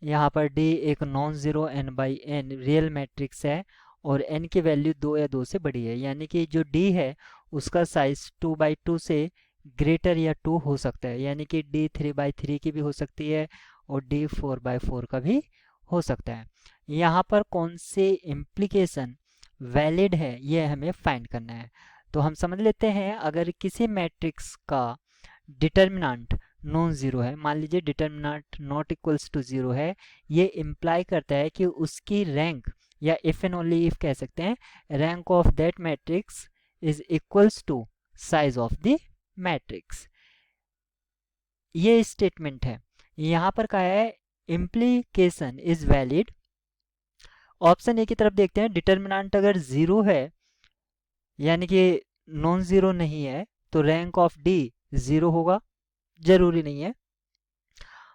यहाँ पर डी एक non zero n by n real matrix है और n की वैल्यू 2 या 2 से बड़ी है, यानी कि जो डी है उसका साइज 2/2 से ग्रेटर या 2 हो सकता है, यानी कि डी 3/3 की भी हो सकती है और डी 4/4 का भी हो सकता है। यहाँ पर कौन से इम्प्लीकेशन वैलिड है ये हमें फाइंड करना है। तो हम समझ लेते हैं, अगर किसी मैट्रिक्स का डिटर्मिनेंट नॉन ज़ीरो है, मान लीजिए determinant not equals to zero है, ये इम्प्लाई करता है कि उसकी रैंक, या इफ एंड ओनली इफ कह सकते हैं, rank of that matrix is equals to size of the matrix. ये स्टेटमेंट है। यहाँ पर कहा है implication is valid. Option A की तरफ देखते हैं, डिटर्मिनेंट अगर ज़ीरो है यानी कि नॉन ज़ीरो नहीं है तो रैंक ऑफ डी ज़ीरो होगा, जरूरी नहीं है।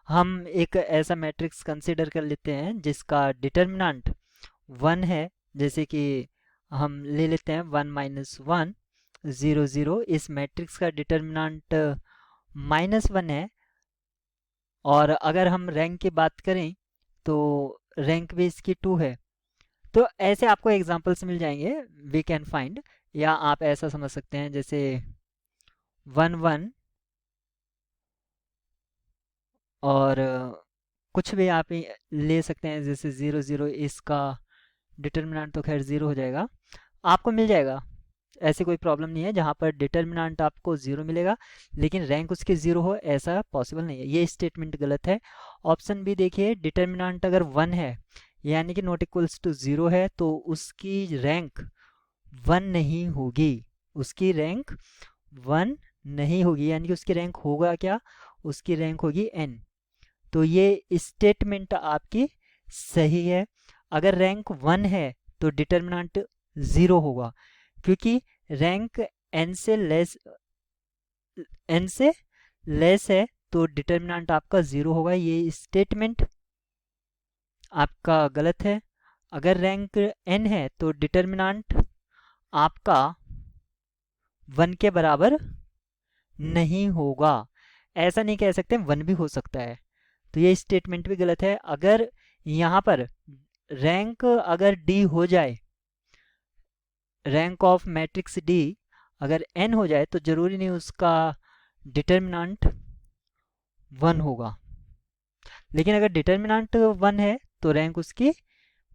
हम एक ऐसा मैट्रिक्स कंसिडर कर लेते हैं जिसका डिटर्मिनेंट वन है, जैसे कि हम ले लेते हैं 1 - 1 0 0। इस मैट्रिक्स का डिटर्मिनेंट -1 है और अगर हम रैंक की बात करें तो रैंक भी इसकी 2 है। तो ऐसे आपको एग्जांपल्स मिल जाएंगे, वी कैन फाइंड। या आप ऐसा समझ सकते हैं जैसे 1 1 और कुछ भी आप ले सकते हैं, जैसे 0 0। इसका डिटर्मिनेंट तो खैर 0 हो जाएगा, आपको मिल जाएगा, ऐसी कोई प्रॉब्लम नहीं है। जहाँ पर डिटर्मिनेंट आपको 0 मिलेगा लेकिन रैंक उसकी 0 हो, ऐसा पॉसिबल नहीं है, ये स्टेटमेंट गलत है। ऑप्शन बी देखिए, डिटर्मिनेंट अगर 1 है यानी कि नॉट इक्वल्स टू 0 है तो उसकी रैंक 1 नहीं होगी, उसकी रैंक 1 नहीं होगी, यानी कि उसकी रैंक होगा क्या, उसकी रैंक होगी n। तो ये स्टेटमेंट आपकी सही है। अगर रैंक 1 है तो डिटर्मिनेंट 0 होगा, क्योंकि रैंक n से लेस है तो डिटर्मिनेंट आपका 0 होगा। ये स्टेटमेंट आपका गलत है। अगर रैंक n है तो डिटर्मिनेंट आपका 1 के बराबर नहीं होगा। ऐसा नहीं कह सकते, 1 भी हो सकता है, तो ये स्टेटमेंट भी गलत है। अगर यहाँ पर रैंक अगर d हो जाए, रैंक ऑफ मैट्रिक्स d अगर n हो जाए तो जरूरी नहीं उसका डिटर्मिनेंट 1 होगा, लेकिन अगर डिटर्मिनेंट 1 है तो रैंक उसकी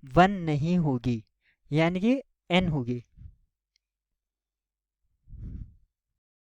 1 नहीं होगी, यानी कि n होगी।